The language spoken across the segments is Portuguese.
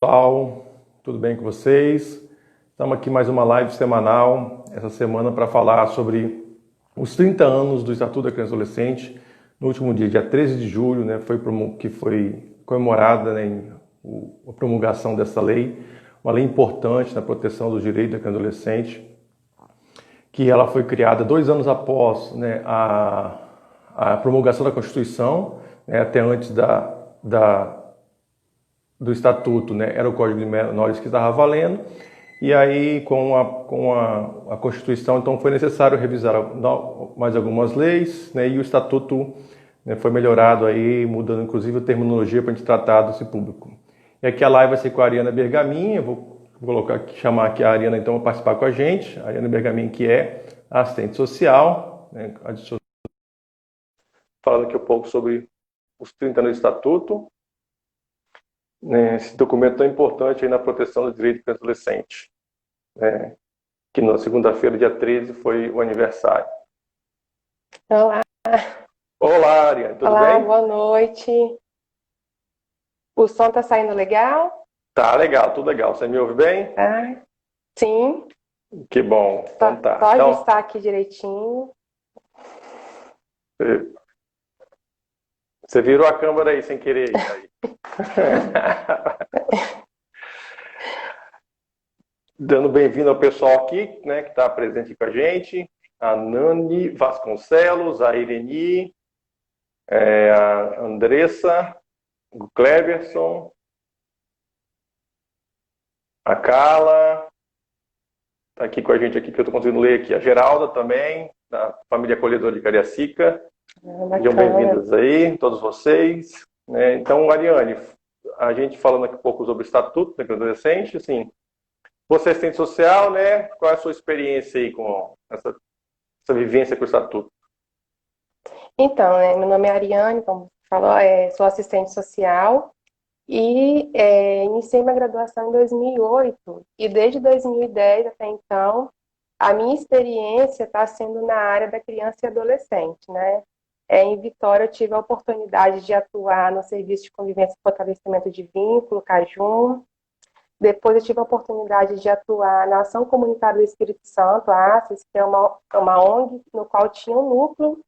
Pessoal, tudo bem com vocês? Estamos aqui mais uma live semanal essa semana para falar sobre os 30 anos do Estatuto da Criança e Adolescente. No último dia 13 de julho, né, que foi comemorada, né, a promulgação dessa lei, uma lei importante na proteção dos direitos da criança e adolescente, que ela foi criada 2 anos após, né, a promulgação da Constituição, né, até antes do Estatuto, né, era o Código de Menores que estava valendo, e aí com a Constituição, então foi necessário revisar mais algumas leis, né, e o Estatuto, né, foi melhorado aí, mudando inclusive a terminologia para a gente tratar desse público. E aqui a live vai ser com a Ariana Bergamin, eu vou chamar aqui a Ariana então para participar com a gente, a Ariana Bergamin, que é assistente social, né, falando aqui um pouco sobre os 30 anos do Estatuto, né, esse documento tão importante aí na proteção dos direitos do adolescente, né, que na segunda-feira, dia 13, foi o aniversário. Olá, Olá, Ariane, tudo bem? boa noite. O som tá saindo legal? Tá legal, tudo legal. Você me ouve bem? Tá? Sim, Que bom. Então tá. pode Então, estar aqui direitinho. você virou a câmera aí sem querer. Aí. Dando bem-vindo ao pessoal aqui, né, que está presente com a gente. A Nani Vasconcelos, a Ireni, a Andressa, o Cleverson, a Carla, está aqui com a gente aqui, que eu estou conseguindo ler aqui. A Geralda também, da família acolhedora de Cariacica. Sejam bem-vindos aí, todos vocês. Então, Ariane, a gente falando aqui um pouco sobre o Estatuto da Criança e Adolescente, assim, você é assistente social, né? Qual é a sua experiência aí com essa vivência com o Estatuto? Então, né, meu nome é Ariane, como você falou, sou assistente social e iniciei minha graduação em 2008 e desde 2010 até então a minha experiência está sendo na área da criança e adolescente, né? Em Vitória eu tive a oportunidade de atuar no Serviço de Convivência e Fortalecimento de Vínculo, CAJUM. Depois eu tive a oportunidade de atuar na Ação Comunitária do Espírito Santo, a ACES, que é uma ONG, no qual tinha um núcleo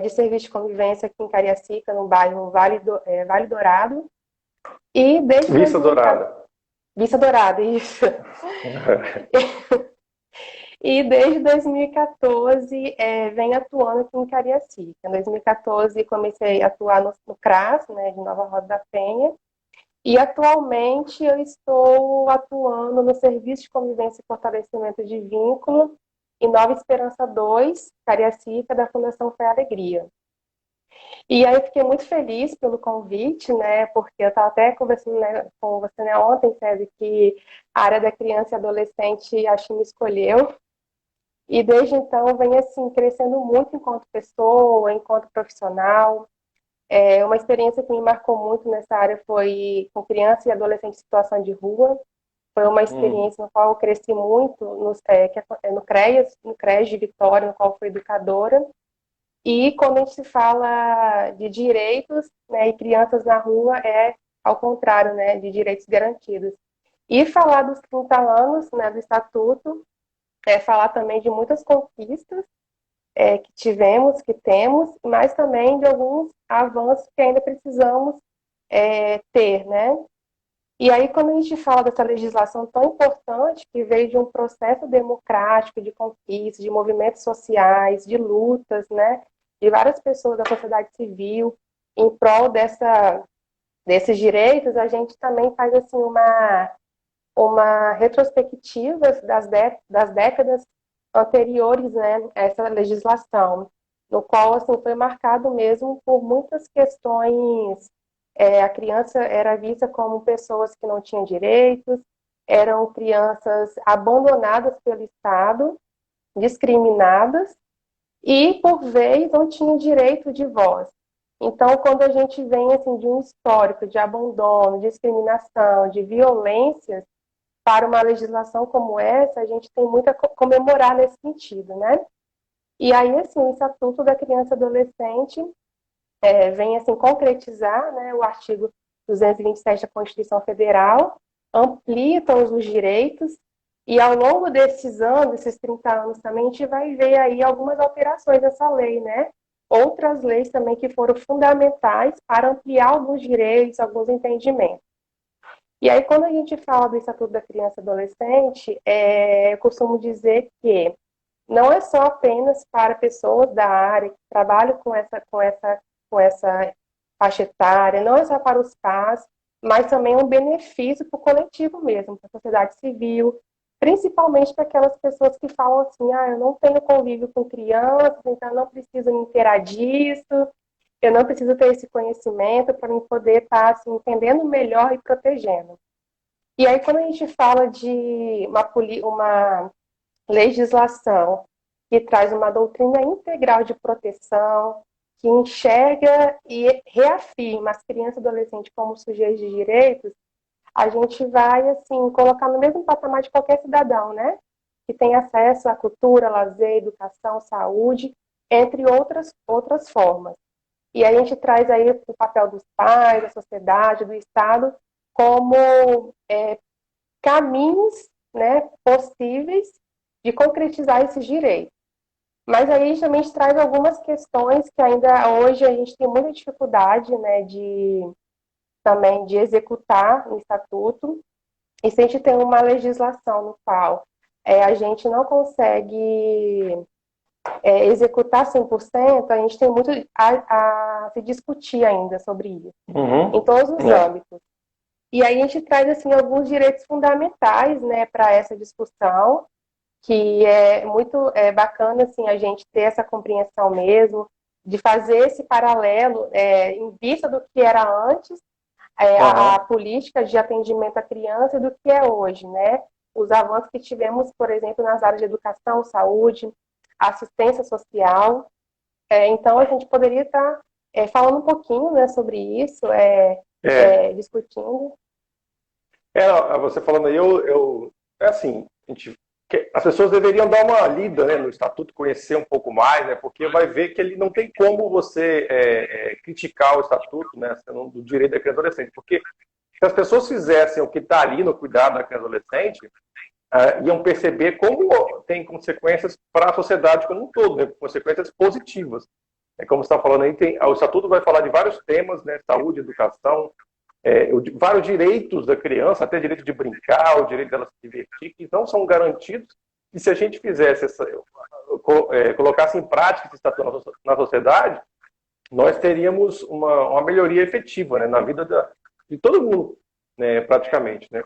de serviço de convivência aqui em Cariacica, no bairro Vale Dourado. E desde Vista 2014... Dourada. Vista Dourada, isso. E desde 2014 venho atuando aqui em Cariacica. Em 2014 comecei a atuar no CRAS, né, de Nova Rosa da Penha. E atualmente eu estou atuando no Serviço de Convivência e Fortalecimento de Vínculo em Nova Esperança 2, Cariacica, da Fundação Fé e Alegria. E aí eu fiquei muito feliz pelo convite, né? Porque eu estava até conversando, né, com você, né, ontem, César, que a área da criança e adolescente acho que me escolheu. E desde então vem assim crescendo muito enquanto pessoa, enquanto profissional. Uma experiência que me marcou muito nessa área foi com criança e adolescente em situação de rua. Foi uma experiência no qual eu cresci muito no CREAS de Vitória, no qual fui educadora. E quando a gente fala de direitos, né, e crianças na rua, é ao contrário, né, de direitos garantidos. E falar dos 30 anos, né, do Estatuto é falar também de muitas conquistas que tivemos, que temos, mas também de alguns avanços que ainda precisamos ter, né? E aí, quando a gente fala dessa legislação tão importante, que veio de um processo democrático, de conquista, de movimentos sociais, de lutas, né? De várias pessoas da sociedade civil em prol desses direitos, a gente também faz assim uma retrospectiva das décadas anteriores, né, a essa legislação, no qual assim foi marcado mesmo por muitas questões. A criança era vista como pessoas que não tinham direitos, eram crianças abandonadas pelo Estado, discriminadas e por vez não tinham direito de voz. Então, quando a gente vem assim de um histórico de abandono, discriminação, de violências, para uma legislação como essa, a gente tem muito a comemorar nesse sentido, né? E aí, assim, o Estatuto da Criança e Adolescente vem, assim, concretizar, né, o artigo 227 da Constituição Federal, amplia todos os direitos, e ao longo desses anos, esses 30 anos também, a gente vai ver aí algumas alterações dessa lei, né? Outras leis também que foram fundamentais para ampliar alguns direitos, alguns entendimentos. E aí, quando a gente fala do Estatuto da Criança e Adolescente, eu costumo dizer que não é só apenas para pessoas da área que trabalham com essa faixa etária, não é só para os pais, mas também é um benefício para o coletivo mesmo, para a sociedade civil, principalmente para aquelas pessoas que falam assim, eu não tenho convívio com crianças, então eu não preciso me inteirar disso, eu não preciso ter esse conhecimento para mim poder estar assim, entendendo melhor e protegendo. E aí, quando a gente fala de uma legislação que traz uma doutrina integral de proteção, que enxerga e reafirma as crianças e adolescentes como sujeitos de direitos, a gente vai, assim, colocar no mesmo patamar de qualquer cidadão, né? Que tem acesso à cultura, lazer, educação, saúde, entre outras formas. E a gente traz aí o papel dos pais, da sociedade, do Estado, como caminhos, né, possíveis de concretizar esses direitos. Mas aí a gente traz algumas questões que ainda hoje a gente tem muita dificuldade, né, também de executar o estatuto. E se a gente tem uma legislação no qual a gente não consegue executar 100%, a gente tem muito a se discutir ainda sobre isso, em todos os âmbitos. E aí a gente traz assim, alguns direitos fundamentais, né, para essa discussão, que é muito bacana assim, a gente ter essa compreensão mesmo, de fazer esse paralelo em vista do que era antes, a política de atendimento à criança e do que é hoje, né? Os avanços que tivemos, por exemplo, nas áreas de educação, saúde, assistência social. Então, a gente poderia estar falando um pouquinho, né, sobre isso, discutindo. Você falando aí, é assim, as pessoas deveriam dar uma lida, né, no Estatuto, conhecer um pouco mais, né, porque vai ver que ele não tem como você criticar o Estatuto, né, do direito da criança e adolescente, porque se as pessoas fizessem o que está ali no cuidado da criança e adolescente, iam perceber como tem consequências para a sociedade como um todo, né, consequências positivas. Como você está falando aí, o Estatuto vai falar de vários temas, né, saúde, educação, vários direitos da criança, até direito de brincar, o direito dela se divertir, que não são garantidos. E se a gente fizesse colocasse em prática esse estatuto na sociedade, nós teríamos uma melhoria efetiva, né, na vida de todo mundo, né, praticamente, né?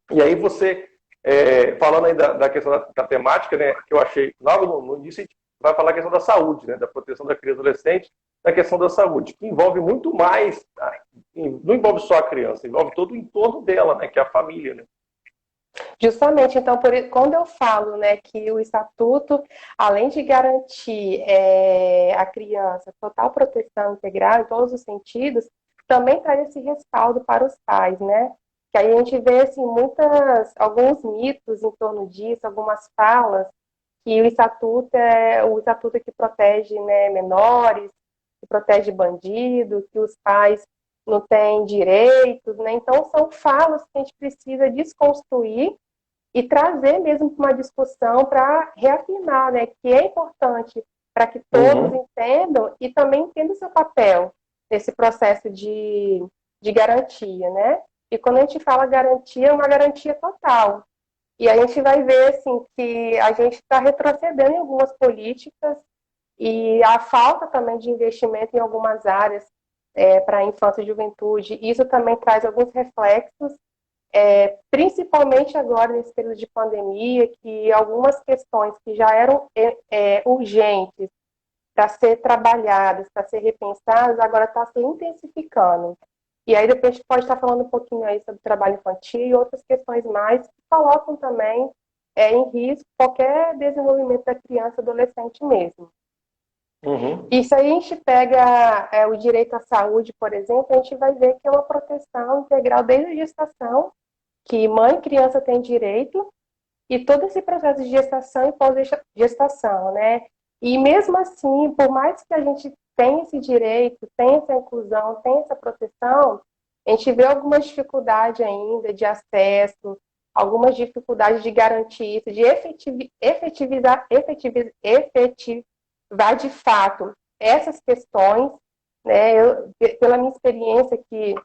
E aí você, falando aí da questão da temática, né, que eu achei, logo no início, a gente vai falar a questão da saúde, né, da proteção da criança e adolescente, da questão da saúde, que envolve muito mais, não envolve só a criança, envolve todo o entorno dela, né, que é a família, né? Justamente, então, quando eu falo, né, que o Estatuto, além de garantir a criança total proteção integral em todos os sentidos, também traz esse respaldo para os pais, né? Que aí a gente vê, assim, alguns mitos em torno disso, algumas falas, que o Estatuto é o Estatuto que protege, né, menores, que protege bandido, que os pais não têm direitos, né? Então, são falas que a gente precisa desconstruir e trazer mesmo para uma discussão para reafirmar, né, que é importante para que todos entendam e também entendam o seu papel nesse processo de garantia, né? E quando a gente fala garantia, é uma garantia total. E a gente vai ver, assim, que a gente está retrocedendo em algumas políticas e a falta também de investimento em algumas áreas para a infância e juventude. Isso também traz alguns reflexos, principalmente agora nesse período de pandemia, que algumas questões que já eram urgentes para ser trabalhadas, para ser repensadas, agora está se intensificando. E aí depois a gente pode estar falando um pouquinho aí sobre trabalho infantil e outras questões mais que colocam também em risco qualquer desenvolvimento da criança e adolescente mesmo. E se a gente pega o direito à saúde, por exemplo, a gente vai ver que é uma proteção integral desde a gestação, que mãe e criança têm direito, e todo esse processo de gestação e pós-gestação, né? E mesmo assim, por mais que a gente tenha esse direito, tenha essa inclusão, tenha essa proteção, a gente vê algumas dificuldades ainda de acesso, algumas dificuldades de garantir isso, de efetivar de fato essas questões, né? Pela minha experiência que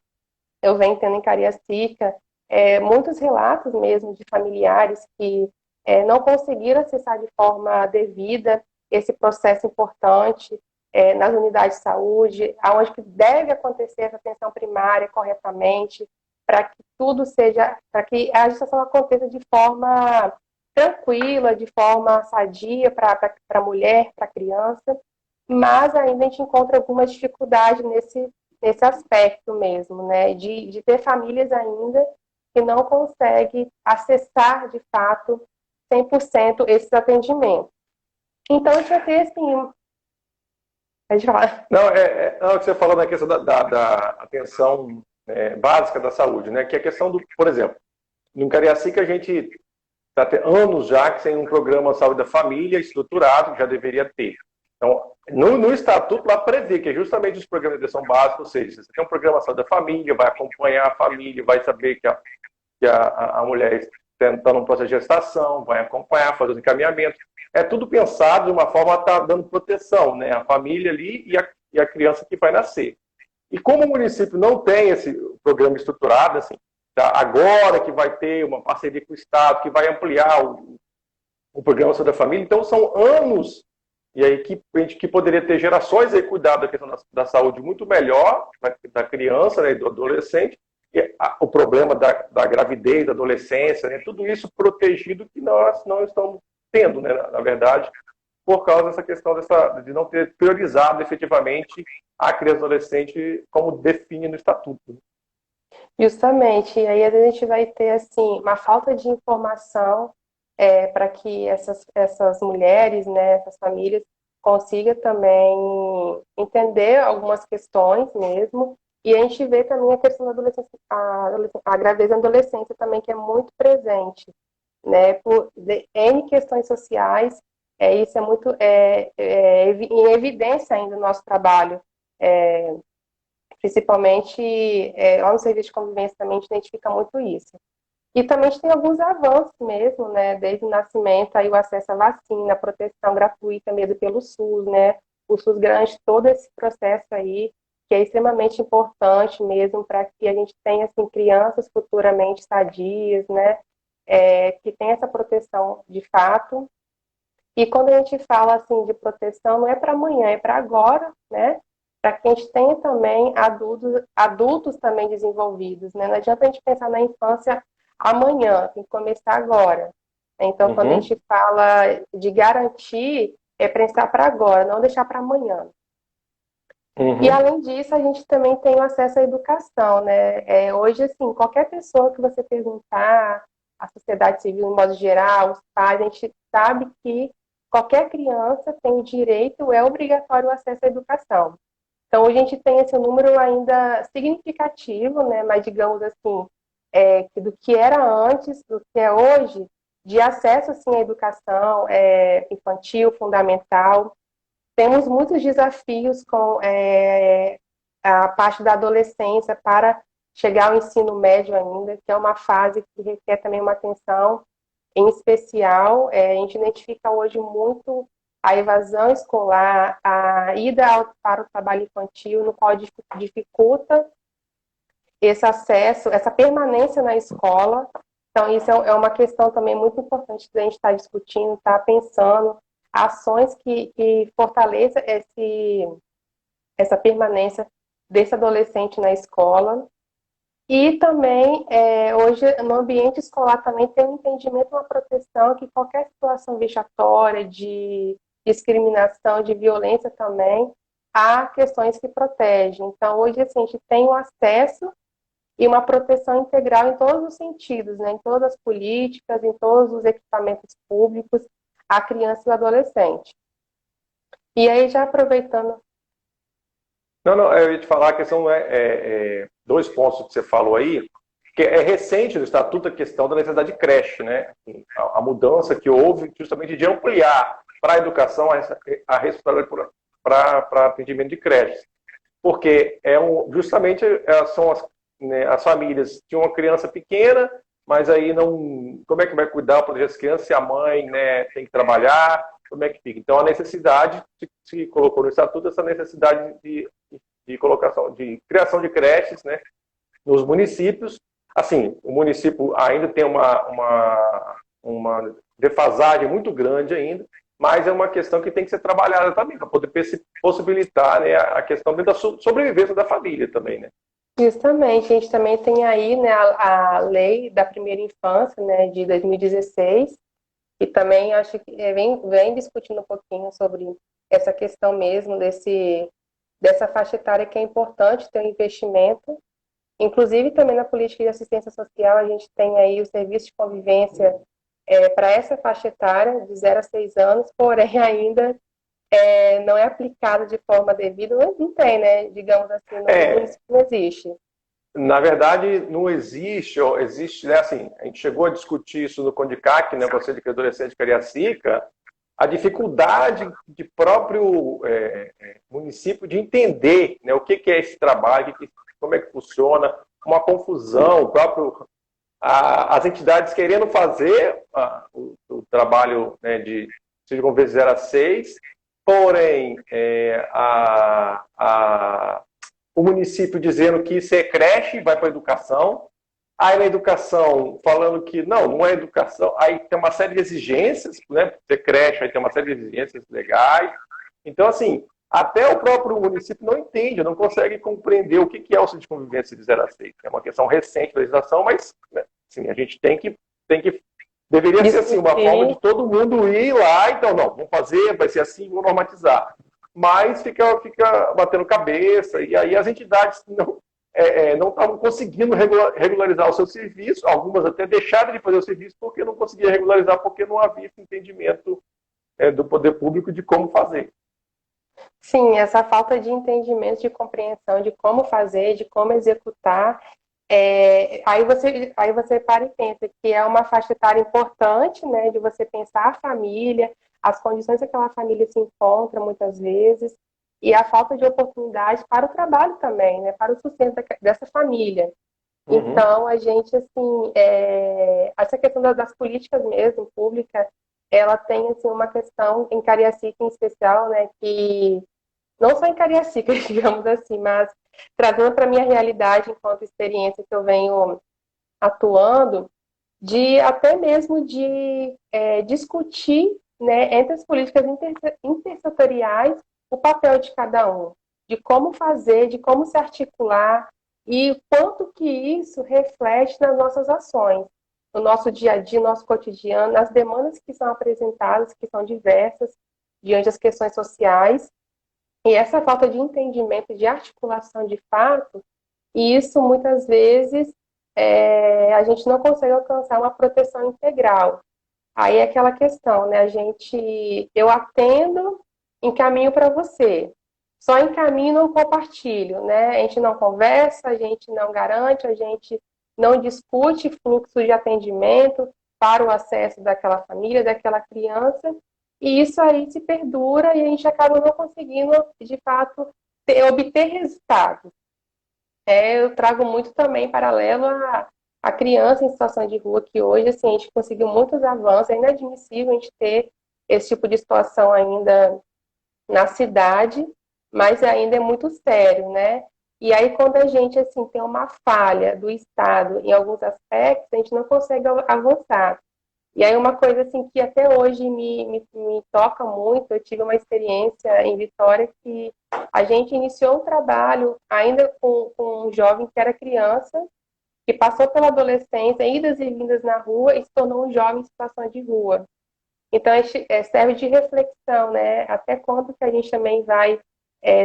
eu venho tendo em Cariacica, muitos relatos mesmo de familiares que não conseguiram acessar de forma devida esse processo importante nas unidades de saúde, aonde que deve acontecer essa atenção primária corretamente, para que tudo seja, para que a gestação aconteça de forma tranquila, de forma sadia para a mulher, para a criança, mas ainda a gente encontra algumas dificuldades nesse aspecto mesmo, né, de ter famílias ainda que não conseguem acessar de fato 100% esses atendimentos. Então, a gente vai ter, assim, pode falar. Não, não, o que você falou na questão da atenção básica da saúde, né? Que é a questão do, por exemplo, no Cariacica a gente está anos já que tem um programa de saúde da família estruturado, que já deveria ter. Então, no estatuto lá prevê que é justamente os programas de atenção básica, ou seja, você tem um programa de saúde da família, vai acompanhar a família, vai saber que a mulher está num processo de gestação, vai acompanhar, fazer os encaminhamentos. É tudo pensado de uma forma a estar dando proteção, né? A família ali e a criança que vai nascer. E como o município não tem esse programa estruturado, assim, tá? Agora que vai ter uma parceria com o Estado, que vai ampliar o programa Saúde da Família, então são anos e aí que poderia ter gerações aí cuidado da questão da saúde muito melhor, da criança, né, e do adolescente, e o problema da gravidez, da adolescência, né, tudo isso protegido que nós não estamos tendo, né, na verdade, por causa dessa questão de não ter priorizado efetivamente a criança e adolescente como define no estatuto. Justamente, e aí às vezes a gente vai ter assim, uma falta de informação para que essas mulheres, né, essas famílias, consigam também entender algumas questões mesmo. E a gente vê também a questão da adolescência, a gravidez na adolescência também, que é muito presente, né, por N questões sociais. Isso é muito em evidência ainda no nosso trabalho. Principalmente lá no serviço de convivência também a gente identifica muito isso. E também a gente tem alguns avanços mesmo, né, desde o nascimento, aí o acesso à vacina, a proteção gratuita mesmo pelo SUS, né, o SUS garante todo esse processo aí, que é extremamente importante mesmo para que a gente tenha, assim, crianças futuramente sadias, né, que tem essa proteção de fato. E quando a gente fala, assim, de proteção, não é para amanhã, é para agora, né, para que a gente tenha também adultos também desenvolvidos, né? Não adianta a gente pensar na infância amanhã, tem que começar agora. Então, quando a gente fala de garantir, é pensar para agora, não deixar para amanhã. E, além disso, a gente também tem o acesso à educação, né? Hoje, assim, qualquer pessoa que você perguntar, a sociedade civil, em modo geral, os pais, a gente sabe que qualquer criança tem o direito, é obrigatório o acesso à educação. Então, a gente tem esse número ainda significativo, né? Mas, digamos assim, do que era antes, do que é hoje, de acesso assim, à educação infantil, fundamental. Temos muitos desafios com a parte da adolescência para chegar ao ensino médio ainda, que é uma fase que requer também uma atenção em especial. A gente identifica hoje muito a evasão escolar, a ida para o trabalho infantil, no qual dificulta esse acesso, essa permanência na escola. Então, isso é uma questão também muito importante que a gente está discutindo, está pensando, ações que fortaleçam essa permanência desse adolescente na escola. E também, hoje, no ambiente escolar também tem um entendimento, uma proteção, que qualquer situação vexatória, de discriminação, de violência também, há questões que protegem. Então, hoje, assim, a gente tem um acesso e uma proteção integral em todos os sentidos, né? Em todas as políticas, em todos os equipamentos públicos, à criança e ao adolescente. E aí, já aproveitando... Não, eu ia te falar, a questão dois pontos que você falou aí, que é recente no Estatuto a questão da necessidade de creche, né? A mudança que houve justamente de ampliar para a educação a responsabilidade para atendimento de creches. Porque justamente são né, as famílias tinham uma criança pequena, mas aí não, como é que vai cuidar, proteger as crianças se a mãe, né, tem que trabalhar, como é que fica? Então a necessidade se colocou no estatuto essa necessidade de colocação, de criação de creches, né, nos municípios. Assim, o município ainda tem uma defasagem muito grande ainda, mas é uma questão que tem que ser trabalhada também, para poder possibilitar, né, a questão da sobrevivência da família também, né? Justamente, a gente também tem aí, né, a lei da primeira infância, né, de 2016, e também acho que vem discutindo um pouquinho sobre essa questão mesmo dessa faixa etária que é importante ter um investimento. Inclusive, também na política de assistência social, a gente tem aí o serviço de convivência para essa faixa etária, de 0 a 6 anos, porém ainda não é aplicado de forma devida, não tem, né? Digamos assim, no município não existe. Na verdade, não existe, ou existe, né, assim, a gente chegou a discutir isso no CONDICAC, né, Conselho de Adolescente de Cariacica, a dificuldade de próprio município de entender, né, o que é esse trabalho, como é que funciona, uma confusão, as entidades querendo fazer o trabalho, né, de convênio 0 a 6, porém o município dizendo que isso é creche, vai para a educação, aí na educação falando que não é educação, aí tem uma série de exigências, né, ser creche, aí tem uma série de exigências legais. Então, assim, até o próprio município não entende, não consegue compreender o que é o auxílio de convivência de 0 a 6. É uma questão recente da legislação, mas, né, assim, a gente tem que deveria ser assim, uma forma de todo mundo ir lá, então, não, vamos fazer, vai ser assim, vamos normatizar. Mas fica batendo cabeça, e aí as entidades não estavam conseguindo regularizar o seu serviço, algumas até deixaram de fazer o serviço porque não conseguiam regularizar, porque não havia esse entendimento do poder público de como fazer. Sim, essa falta de entendimento, de compreensão de como fazer, de como executar, aí você para e pensa que é uma faixa etária importante, né, de você pensar a família, as condições que aquela família se encontra muitas vezes, e a falta de oportunidade para o trabalho também, né, para o sustento dessa família. Uhum. Então, a gente, assim, essa questão das políticas mesmo, públicas, ela tem, assim, uma questão em Cariacica em especial, né, que não só em Cariacica, digamos assim, mas trazendo para a minha realidade enquanto experiência que eu venho atuando, de até mesmo de discutir, né, entre as políticas intersetoriais o papel de cada um, de como fazer, de como se articular e o quanto que isso reflete nas nossas ações, no nosso dia a dia, no nosso cotidiano, nas demandas que são apresentadas, que são diversas, diante das questões sociais. E essa falta de entendimento, de articulação de fato, e isso muitas vezes a gente não consegue alcançar uma proteção integral. Aí é aquela questão, né? Eu atendo, encaminho para você. Só encaminho e não compartilho, né? A gente não conversa, a gente não garante, a gente não discute fluxo de atendimento para o acesso daquela família, daquela criança, e isso aí se perdura e a gente acaba não conseguindo, de fato, obter resultados. Eu trago muito também paralelo a criança em situação de rua, que hoje assim, a gente conseguiu muitos avanços, é inadmissível a gente ter esse tipo de situação ainda na cidade, mas ainda é muito sério, né? E aí, quando a gente assim, tem uma falha do Estado em alguns aspectos, a gente não consegue avançar. E aí uma coisa assim que até hoje me toca muito, eu tive uma experiência em Vitória que a gente iniciou um trabalho ainda com um jovem que era criança, que passou pela adolescência, idas e vindas na rua e se tornou um jovem em situação de rua. Então, serve de reflexão, né? Até quando que a gente também vai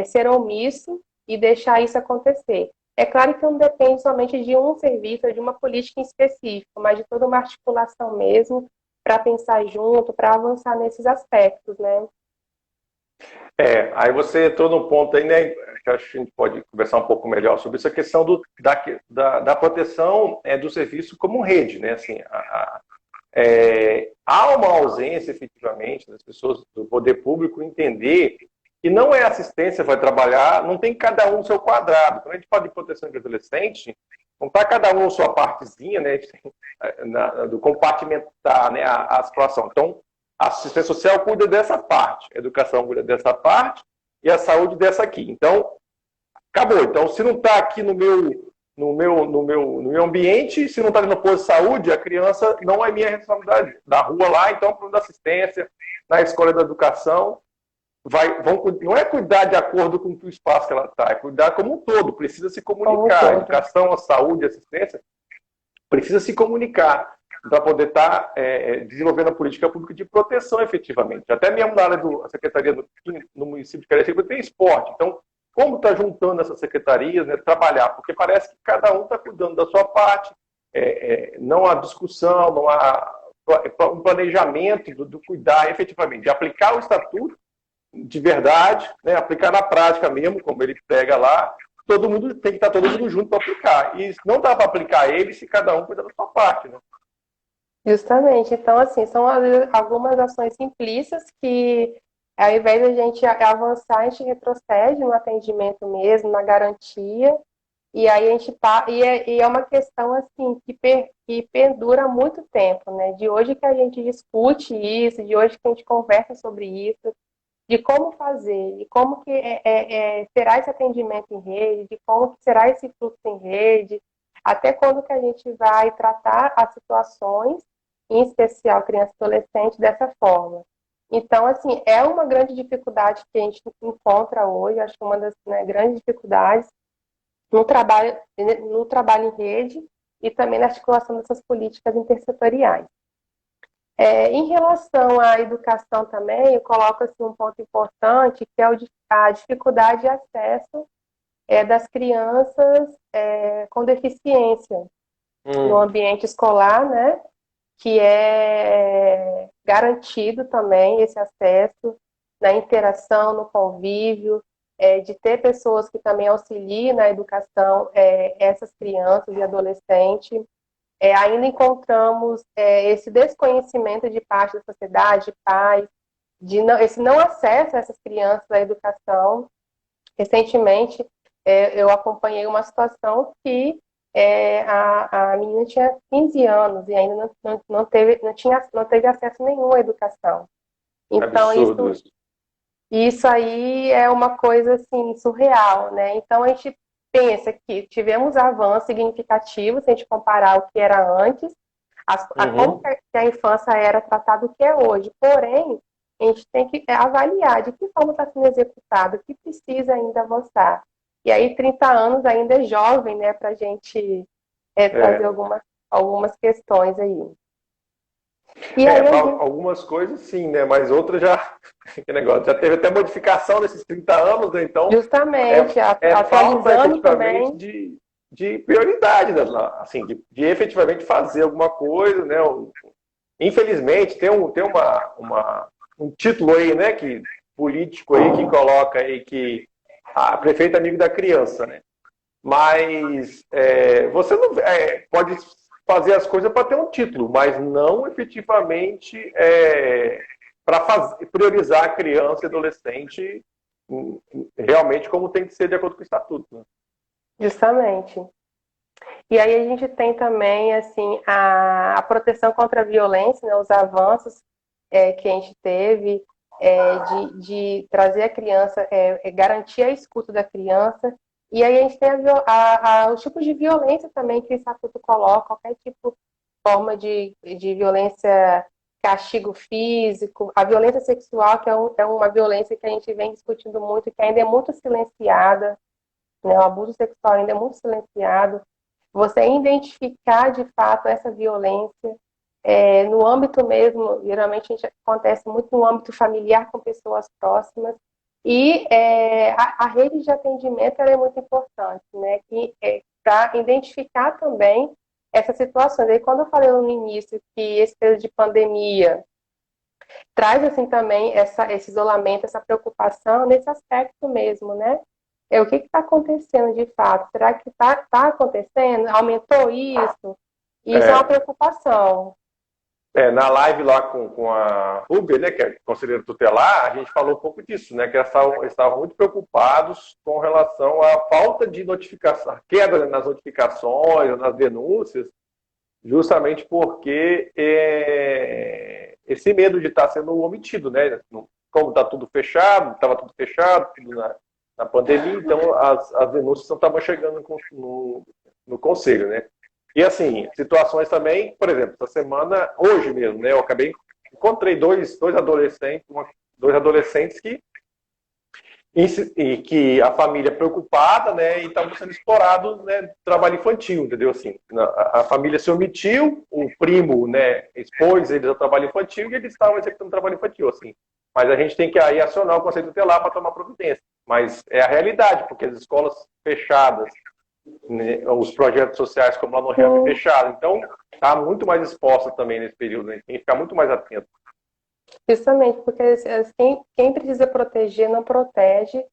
ser omisso e deixar isso acontecer. É claro que não depende somente de um serviço ou de uma política em específico, mas de toda uma articulação mesmo para pensar junto, para avançar nesses aspectos, né? Aí você entrou no ponto aí, né, que acho que a gente pode conversar um pouco melhor sobre isso, a questão da proteção do serviço como rede, né? Assim, há uma ausência, efetivamente, das pessoas do poder público entender que não é assistência vai trabalhar, não tem cada um no seu quadrado. Quando a gente fala de proteção de adolescente, não está cada um a sua partezinha, né, do compartimentar, né, a situação. Então, a assistência social cuida dessa parte, a educação cuida dessa parte e a saúde dessa aqui. Então, acabou. Então, se não está aqui no meu ambiente, se não está no posto de saúde, a criança não é minha responsabilidade. Da rua lá, então, para da assistência, na escola da educação, não é cuidar de acordo com o espaço que ela está, é cuidar como um todo, precisa se comunicar. A educação, a saúde, a assistência, precisa se comunicar para poder estar desenvolvendo a política pública de proteção efetivamente. Até mesmo na área da Secretaria no município de Cariacica tem esporte. Então, como está juntando essas secretarias, né, trabalhar? Porque parece que cada um está cuidando da sua parte, não há discussão, não há um planejamento do cuidar efetivamente, de aplicar o estatuto de verdade, né, aplicar na prática mesmo, como ele pega lá, todo mundo tem que estar todo mundo junto para aplicar. E não dá para aplicar ele se cada um cuida da sua parte, né? Justamente. Então, assim, são algumas ações simplícitas que, ao invés de a gente avançar, a gente retrocede no atendimento mesmo, na garantia, e aí a gente e é uma questão assim que perdura há muito tempo, né? De hoje que a gente discute isso, de hoje que a gente conversa sobre isso, de como fazer, de como que será esse atendimento em rede, de como que será esse fluxo em rede, até quando que a gente vai tratar as situações, em especial criança e adolescente, dessa forma. Então, assim, é uma grande dificuldade que a gente encontra hoje, acho que uma das, né, grandes dificuldades no trabalho em rede e também na articulação dessas políticas intersetoriais. Em relação à educação também, eu coloco assim, um ponto importante, que é a dificuldade de acesso das crianças com deficiência no ambiente escolar, né? Que é garantido também esse acesso na interação, no convívio, de ter pessoas que também auxiliem na educação essas crianças e adolescentes. Ainda encontramos esse desconhecimento de parte da sociedade, de pais, esse não acesso a essas crianças à educação. Recentemente, eu acompanhei uma situação que a menina tinha 15 anos e ainda não teve acesso nenhum à educação. Então, Absurdo isso. isso aí é uma coisa assim, surreal, né? Então, a gente pensa que tivemos avanços significativos se a gente comparar o que era antes, como que a infância era tratada, o que é hoje. Porém, a gente tem que avaliar de que forma está sendo executado, o que precisa ainda avançar. E aí, 30 anos ainda é jovem, né, para a gente trazer algumas questões aí. E aí, algumas coisas sim, né? Mas outras já, que negócio, já teve até modificação nesses 30 anos, né? Então, justamente, falta atualizando efetivamente também. de prioridade, né? Assim, de efetivamente fazer alguma coisa, né? Infelizmente, tem um título aí, né? Político aí que coloca aí que a prefeita é amigo da criança, né? Mas você não pode fazer as coisas para ter um título, mas não efetivamente para priorizar a criança e adolescente realmente como tem que ser de acordo com o estatuto. Né? Justamente. E aí a gente tem também assim a proteção contra a violência, né, os avanços que a gente teve de trazer a criança, garantir a escuta da criança. E aí a gente tem os tipos de violência também que o estatuto coloca, qualquer tipo, forma de violência, castigo físico, a violência sexual, que é uma violência que a gente vem discutindo muito, que ainda é muito silenciada, né? O abuso sexual ainda é muito silenciado. Você identificar de fato essa violência no âmbito mesmo, geralmente acontece muito no âmbito familiar com pessoas próximas, e a rede de atendimento ela é muito importante, né? Para identificar também essas situações. E quando eu falei no início que esse período de pandemia traz assim também esse isolamento, essa preocupação nesse aspecto mesmo, né? O que está acontecendo de fato? Será que está acontecendo? Aumentou isso? Isso é uma preocupação. Na live lá com a Rubia, né, que é conselheira tutelar, a gente falou um pouco disso, né, que eles estavam muito preocupados com relação à falta de notificação, a queda nas notificações, nas denúncias, justamente porque esse medo de estar sendo omitido, né, como está tudo fechado, estava tudo fechado, tudo na pandemia, então as denúncias não estavam chegando no conselho, né. E assim, situações também, por exemplo, essa semana, hoje mesmo, né, eu encontrei dois adolescentes que a família preocupada, né, e estavam sendo explorados, né, trabalho infantil, entendeu? Assim, a família se omitiu, o primo, né, expôs eles ao trabalho infantil e eles estavam executando trabalho infantil, assim. Mas a gente tem que aí acionar o Conselho Tutelar para tomar providência. Mas é a realidade, porque as escolas fechadas, né, os projetos sociais como lá no Rio é fechado. Então, está muito mais exposta também nesse período. Né? Tem que ficar muito mais atento. Justamente, porque quem precisa proteger não protege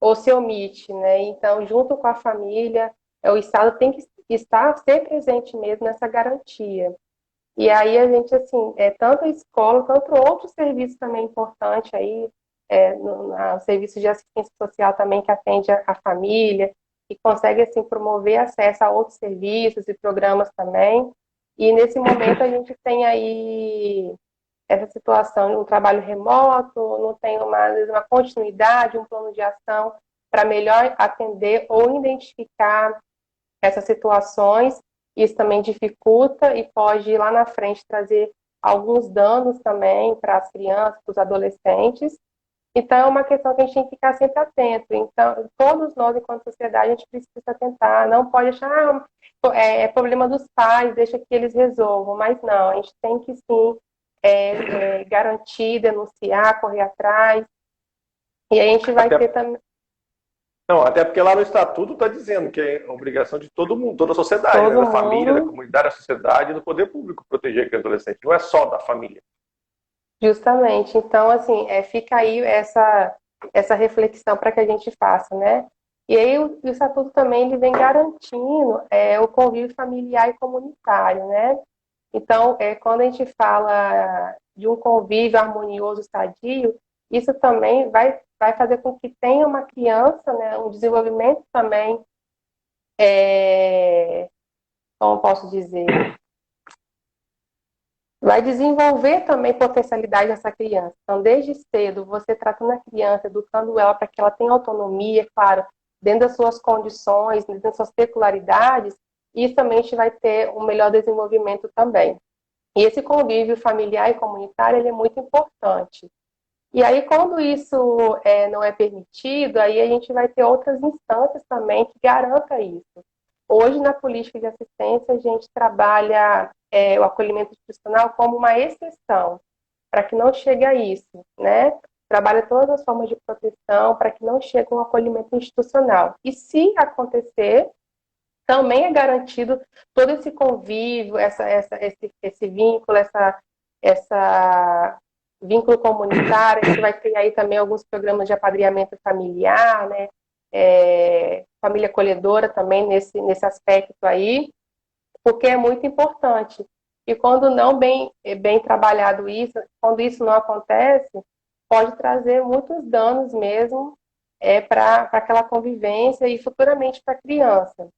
ou se omite, né? Então, junto com a família, o Estado tem que ser presente mesmo nessa garantia. E aí a gente, assim, tanto a escola, quanto outros serviços também importantes aí, no serviço de assistência social também que atende a família, e consegue, assim, promover acesso a outros serviços e programas também. E nesse momento a gente tem aí essa situação de um trabalho remoto, não tem uma continuidade, um plano de ação para melhor atender ou identificar essas situações. Isso também dificulta e pode lá na frente trazer alguns danos também para as crianças, para os adolescentes. Então, é uma questão que a gente tem que ficar sempre atento. Então, todos nós, enquanto sociedade, a gente precisa atentar. Não pode achar, é problema dos pais, deixa que eles resolvam. Mas não, a gente tem que sim garantir, denunciar, correr atrás. E aí a gente vai ter também. Não, até porque lá no Estatuto está dizendo que é obrigação de todo mundo, toda a sociedade, Todo né? Da família, da mundo. comunidade, da sociedade e do poder público proteger a criança e adolescente. Não é só da família. Justamente. Então, assim, fica aí essa reflexão para que a gente faça, né? E aí o Estatuto também ele vem garantindo o convívio familiar e comunitário, né? Então, quando a gente fala de um convívio harmonioso, sadio, isso também vai fazer com que tenha uma criança, né, um desenvolvimento também, como posso dizer, vai desenvolver também potencialidade nessa criança. Então, desde cedo, você tratando a criança, educando ela para que ela tenha autonomia, claro, dentro das suas condições, dentro das suas peculiaridades, isso também a gente vai ter um melhor desenvolvimento também. E esse convívio familiar e comunitário ele é muito importante. E aí, quando isso não é permitido, aí a gente vai ter outras instâncias também que garantam isso. Hoje, na política de assistência, a gente trabalha o acolhimento institucional como uma exceção, para que não chegue a isso, né? Trabalha todas as formas de proteção para que não chegue um acolhimento institucional. E se acontecer, também é garantido todo esse convívio, esse vínculo, essa vínculo comunitário. A gente vai ter aí também alguns programas de apadrinhamento familiar, né? Família acolhedora também nesse aspecto aí, porque é muito importante. E quando não bem trabalhado isso, quando isso não acontece, pode trazer muitos danos mesmo para aquela convivência e futuramente para a criança.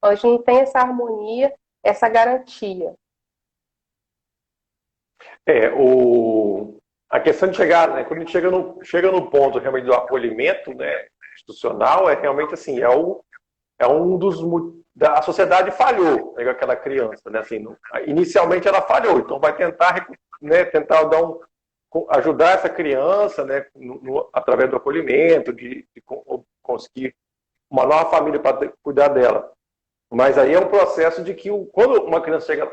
A gente não tem essa harmonia, essa garantia. A questão de chegar, né, quando a gente chega no ponto realmente do acolhimento, né, institucional, realmente assim, é um dos. A sociedade falhou com aquela criança, né, assim, inicialmente ela falhou, então vai tentar, né, tentar ajudar essa criança, né, através do acolhimento, de conseguir uma nova família para cuidar dela. Mas aí é um processo de que quando uma criança chega,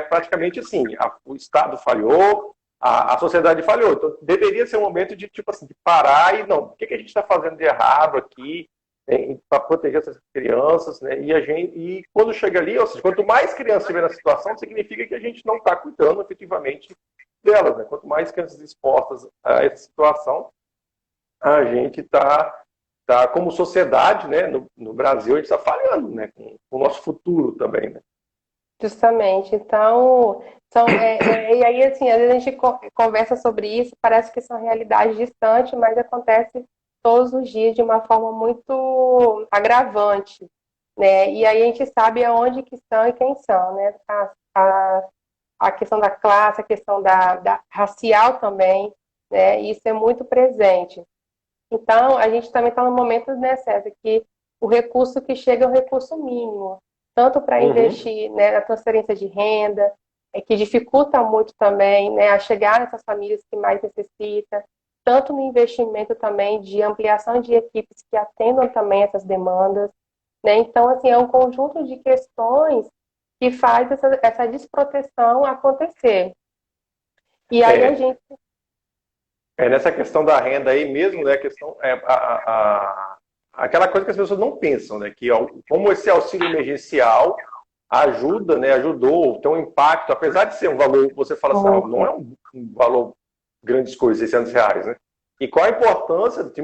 praticamente assim, o Estado falhou, a sociedade falhou. Então deveria ser um momento de tipo assim, de parar e não, o que a gente está fazendo de errado aqui para proteger essas crianças, né? E quando chega ali, ou seja, quanto mais crianças estiver na situação, significa que a gente não está cuidando efetivamente delas, né? Quanto mais crianças expostas a essa situação, a gente está como sociedade, né, no Brasil, a gente está falhando, né, com o nosso futuro também, né? Justamente. Então, e aí, assim, às vezes a gente conversa sobre isso, parece que são realidades distantes, mas acontece todos os dias de uma forma muito agravante, né? E aí a gente sabe aonde que estão e quem são, né? A questão da classe, a questão da racial também, né? Isso é muito presente. Então, a gente também está no momento, né, César, que o recurso que chega é um recurso mínimo, tanto para Uhum. investir, né, na transferência de renda, que dificulta muito também, né, a chegar nessas famílias que mais necessitam, tanto no investimento também de ampliação de equipes que atendam também essas demandas, né? Então, assim, é um conjunto de questões que faz essa desproteção acontecer. E aí a É, gente, nessa questão da renda aí mesmo, né, a questão, aquela coisa que as pessoas não pensam, né, que ó, como esse auxílio emergencial ajuda, né, ajudou, tem um impacto, apesar de ser um valor, você fala assim, ó, não muito, é um valor grandes coisas, R$ 600, né? E qual a importância de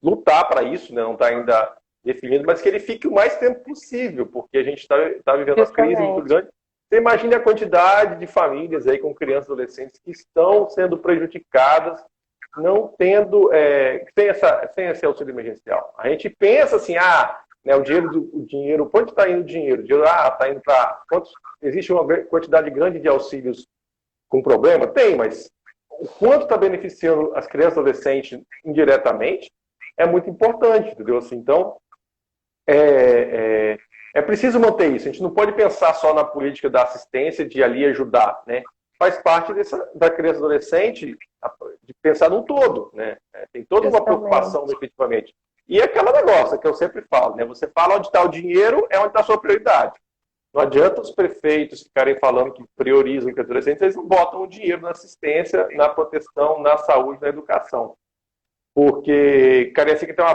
lutar para isso, né, não está ainda definido, mas que ele fique o mais tempo possível, porque a gente está vivendo uma crise muito justamente, grande. Você imagine a quantidade de famílias aí com crianças e adolescentes que estão sendo prejudicadas, não tendo, sem esse auxílio emergencial. A gente pensa assim, né, o dinheiro, para onde está indo o dinheiro? Está indo para. Existe uma quantidade grande de auxílios com problema? Tem, mas o quanto está beneficiando as crianças e adolescentes indiretamente é muito importante, entendeu? Assim, então, é, é, é preciso manter isso. A gente não pode pensar só na política da assistência, de ali ajudar, né? Faz parte da criança e adolescente de pensar num todo, né? Tem toda uma preocupação, justamente. efetivamente. E é aquele negócio que eu sempre falo, né? Você fala onde está o dinheiro, é onde está a sua prioridade. Não adianta os prefeitos ficarem falando que priorizam os adolescentes, eles não botam o dinheiro na assistência, na proteção, na saúde, na educação. Porque Cariacica tem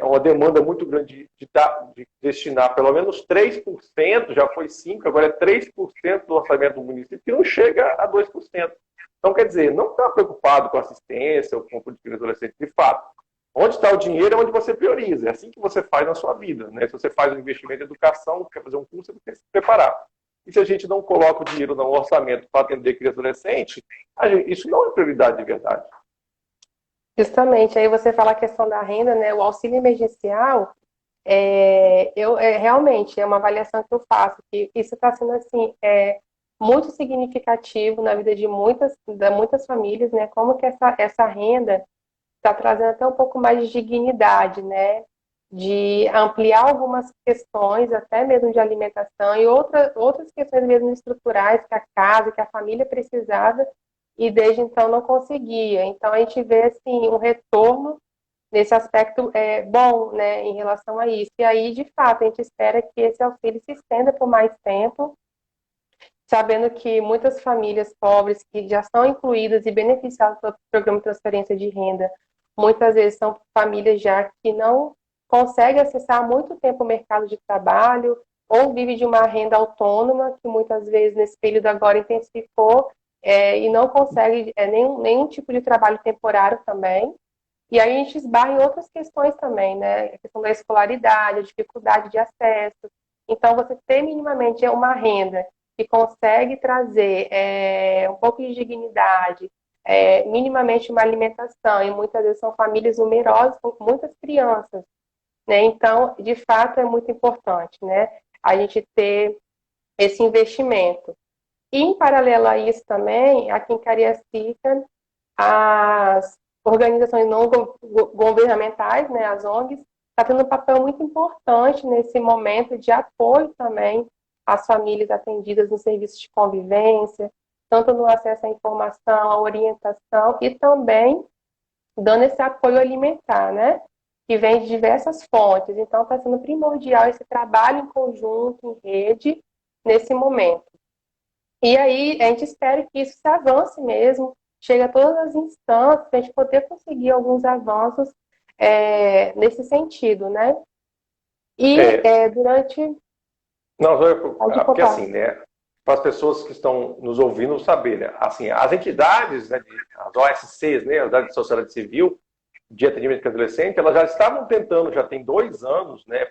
uma demanda muito grande de destinar pelo menos 3%, já foi 5%, agora é 3% do orçamento do município, que não chega a 2%. Então, quer dizer, não está preocupado com assistência ou com política de adolescente, de fato. Onde está o dinheiro é onde você prioriza. É assim que você faz na sua vida. Né? Se você faz um investimento em educação, quer fazer um curso, você tem que se preparar. E se a gente não coloca o dinheiro no orçamento para atender criança e adolescente, isso não é prioridade de verdade. Justamente, aí você fala a questão da renda, né? O auxílio emergencial, realmente é uma avaliação que eu faço, que isso está sendo assim, muito significativo na vida de muitas famílias, né? Como que essa renda está trazendo até um pouco mais de dignidade, né? De ampliar algumas questões, até mesmo de alimentação, e outras questões mesmo estruturais que a casa, que a família precisava, e desde então não conseguia. Então a gente vê assim um retorno nesse aspecto bom, né, em relação a isso. E aí, de fato, a gente espera que esse auxílio se estenda por mais tempo, sabendo que muitas famílias pobres que já são incluídas e beneficiadas pelo programa de transferência de renda, muitas vezes são famílias já que não conseguem acessar há muito tempo o mercado de trabalho ou vive de uma renda autônoma, que muitas vezes nesse período agora intensificou, e não consegue nenhum tipo de trabalho temporário também. E aí a gente esbarra em outras questões também, né? A questão da escolaridade, a dificuldade de acesso. Então, você ter minimamente uma renda que consegue trazer um pouco de dignidade, minimamente uma alimentação, e muitas vezes são famílias numerosas com muitas crianças, né? Então, de fato, é muito importante, né? A gente ter esse investimento. E, em paralelo a isso também, aqui em Cariacica, as organizações não governamentais, né, as ONGs, está tendo um papel muito importante nesse momento de apoio também às famílias atendidas no serviço de convivência, tanto no acesso à informação, à orientação e também dando esse apoio alimentar, né? Que vem de diversas fontes. Então, está sendo primordial esse trabalho em conjunto, em rede, nesse momento. E aí, a gente espera que isso se avance mesmo, chegue a todas as instâncias, para a gente poder conseguir alguns avanços nesse sentido, né? E É, durante. não, Pode porque contar. assim, né? Para as pessoas que estão nos ouvindo saber, né? Assim, as entidades, né, as OSCs, né, as entidades de sociedade civil, de atendimento de adolescente, elas já estavam tentando, já tem 2 anos, né,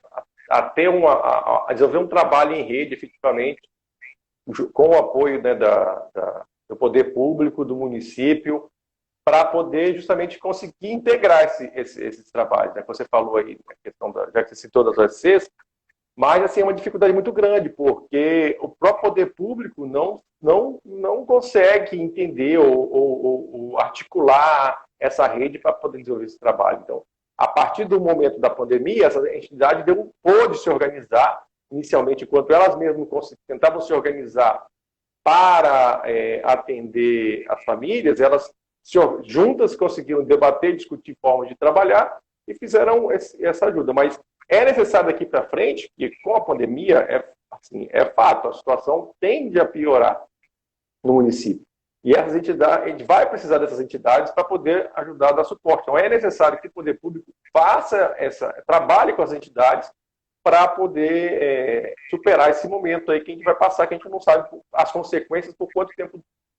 a desenvolver um trabalho em rede, efetivamente, com o apoio, né, do poder público, do município, para poder justamente conseguir integrar esses trabalhos, né, que você falou aí, a questão já que você citou das OSCs, mas assim, é uma dificuldade muito grande, porque o próprio poder público não consegue entender ou articular essa rede para poder desenvolver esse trabalho. Então, a partir do momento da pandemia, essa entidade pôde se organizar, inicialmente, enquanto elas mesmas tentavam se organizar para atender as famílias, elas juntas conseguiram debater, discutir formas de trabalhar e fizeram essa ajuda. Mas é necessário daqui para frente, que com a pandemia, é fato, a situação tende a piorar no município. E essas entidades, a gente vai precisar dessas entidades para poder ajudar a dar suporte. Então é necessário que o poder público trabalhe com as entidades para poder superar esse momento aí que a gente vai passar, que a gente não sabe as consequências, por quanto tempo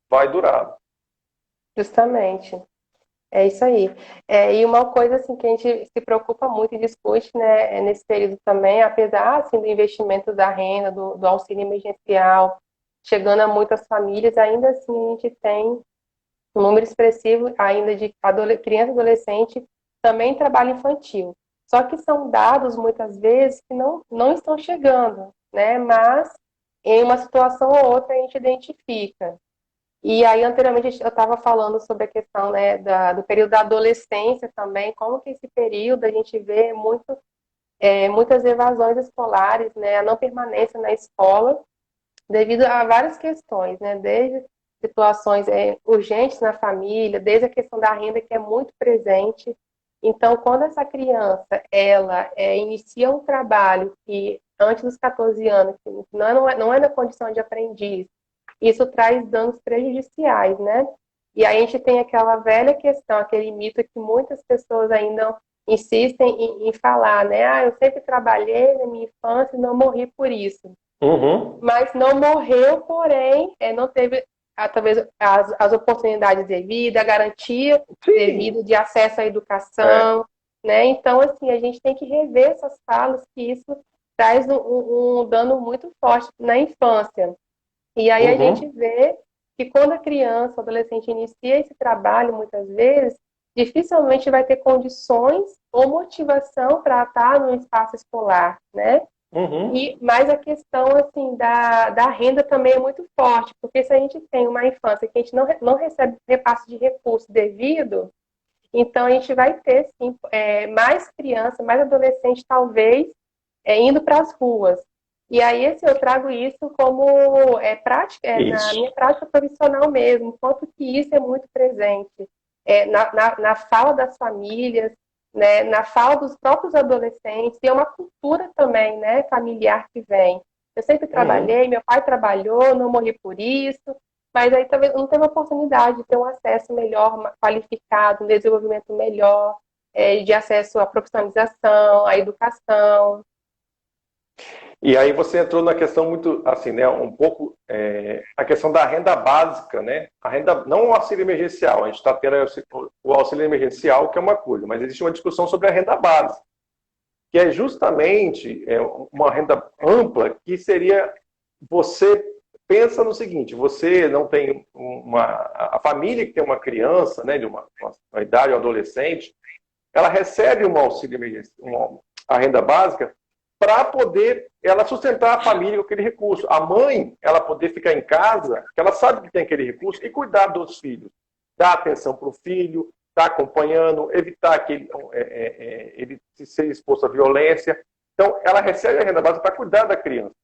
vai durar. Justamente. É isso aí. E uma coisa assim que a gente se preocupa muito e discute, né, nesse período também, apesar assim, do investimento da renda, do auxílio emergencial, chegando a muitas famílias, ainda assim a gente tem um número expressivo ainda de criança e adolescente também em trabalho infantil. Só que são dados, muitas vezes, que não estão chegando, né? Mas em uma situação ou outra a gente identifica. E aí, anteriormente, eu estava falando sobre a questão, né, do período da adolescência também, como que esse período a gente vê muitas evasões escolares, né, a não permanência na escola, devido a várias questões, né, desde situações urgentes na família, desde a questão da renda que é muito presente. Então, quando essa criança, ela inicia um trabalho que antes dos 14 anos, que não é na condição de aprendiz, isso traz danos prejudiciais, né? E aí a gente tem aquela velha questão, aquele mito que muitas pessoas ainda insistem em falar, né? Ah, eu sempre trabalhei na minha infância e não morri por isso. Uhum. Mas não morreu, porém, não teve talvez as oportunidades devidas, a garantia devida de acesso à educação, né? Então, assim, a gente tem que rever essas falas, que isso traz um dano muito forte na infância. E aí a gente vê que quando a criança, o adolescente inicia esse trabalho, muitas vezes, dificilmente vai ter condições ou motivação para estar no espaço escolar, né? Mas a questão, assim, da renda também é muito forte, porque se a gente tem uma infância que a gente não recebe repasse de recurso devido, então a gente vai ter, sim, mais criança, mais adolescente, talvez, indo para as ruas. E aí, assim, eu trago isso como prática, na minha prática profissional mesmo, quanto que isso é muito presente na fala das famílias, né, na fala dos próprios adolescentes, e é uma cultura também, né, familiar que vem. Eu sempre trabalhei, meu pai trabalhou, não morri por isso, mas aí talvez não teve a oportunidade de ter um acesso melhor, qualificado, um desenvolvimento melhor, de acesso à profissionalização, à educação. E aí você entrou na questão muito, assim, né, um pouco a questão da renda básica, né? A renda, não o auxílio emergencial, a gente está tendo o auxílio emergencial, que é uma coisa, mas existe uma discussão sobre a renda básica, que é justamente uma renda ampla, que seria, você pensa no seguinte, você não tem a família que tem uma criança, né, de uma idade, um adolescente, ela recebe um auxílio emergencial, a renda básica, para poder ela sustentar a família com aquele recurso. A mãe, ela poder ficar em casa, que ela sabe que tem aquele recurso, e cuidar dos filhos. Dar atenção para o filho, estar acompanhando, evitar que ele seja exposto à violência. Então, ela recebe a renda básica para cuidar da criança.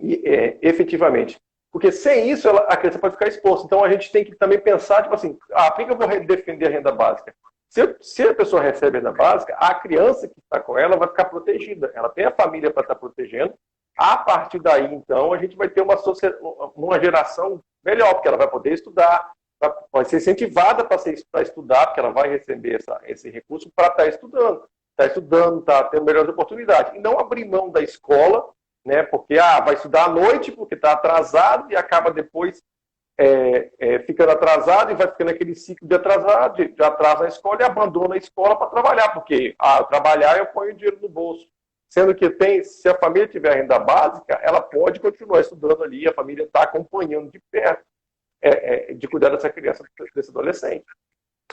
E, efetivamente. Porque sem isso, a criança pode ficar exposta. Então, a gente tem que também pensar, tipo assim, por que eu vou defender a renda básica? Se a pessoa recebe a renda básica, a criança que está com ela vai ficar protegida. Ela tem a família para estar protegendo. A partir daí, então, a gente vai ter uma geração melhor, porque ela vai poder estudar, vai ser incentivada para estudar, porque ela vai receber esse recurso para estar estudando. Está tendo melhores oportunidades. E não abrir mão da escola, né, porque vai estudar à noite, porque está atrasado, e acaba depois ficando atrasado e vai ficando aquele ciclo de atrasado, de atraso na escola e abandona a escola para trabalhar, porque trabalhar eu ponho dinheiro no bolso. Sendo que se a família tiver renda básica, ela pode continuar estudando ali, a família está acompanhando de perto, de cuidar dessa criança, desse adolescente.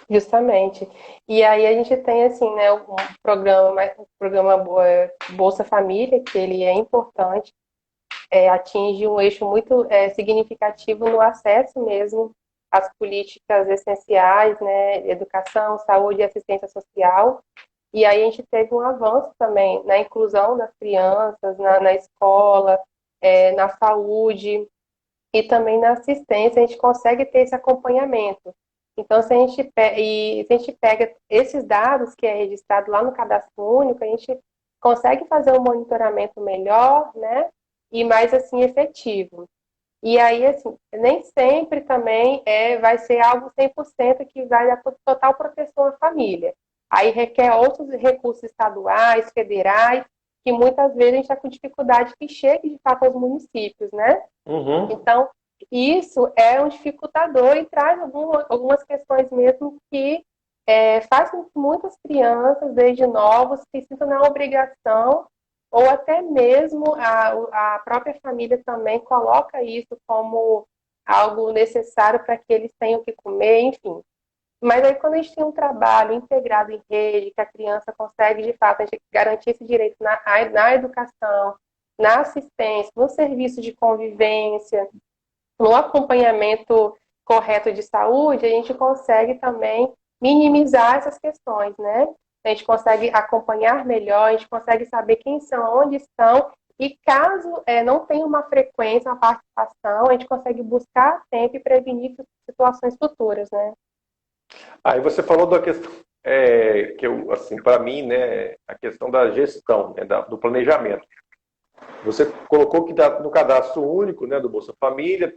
Justamente. E aí a gente tem assim, né, o programa Bolsa Família, que ele é importante, atinge um eixo muito significativo no acesso mesmo às políticas essenciais, né, educação, saúde e assistência social. E aí a gente teve um avanço também na inclusão das crianças, na escola, na saúde e também na assistência. A gente consegue ter esse acompanhamento. Então, se a gente pega esses dados que é registrado lá no Cadastro Único, a gente consegue fazer um monitoramento melhor, né? E mais, assim, efetivo. E aí, assim, nem sempre também vai ser algo 100% que vai dar total proteção à família. Aí requer outros recursos estaduais, federais, que muitas vezes a gente está com dificuldade que chegue de fato aos municípios, né? Uhum. Então, isso é um dificultador e traz algumas questões mesmo que faz com que muitas crianças, desde novos, se sintam na obrigação, ou até mesmo a própria família também coloca isso como algo necessário para que eles tenham que comer, enfim. Mas aí quando a gente tem um trabalho integrado em rede, que a criança consegue, de fato, a gente garantir esse direito na educação, na assistência, no serviço de convivência, no acompanhamento correto de saúde, a gente consegue também minimizar essas questões, né? A gente consegue acompanhar melhor, a gente consegue saber quem são, onde estão, e caso não tenha uma frequência, uma participação, a gente consegue buscar a tempo e prevenir situações futuras, né? Aí você falou da questão, que eu, assim, para mim, né, a questão da gestão, né, do planejamento. Você colocou que no cadastro único, né, do Bolsa Família,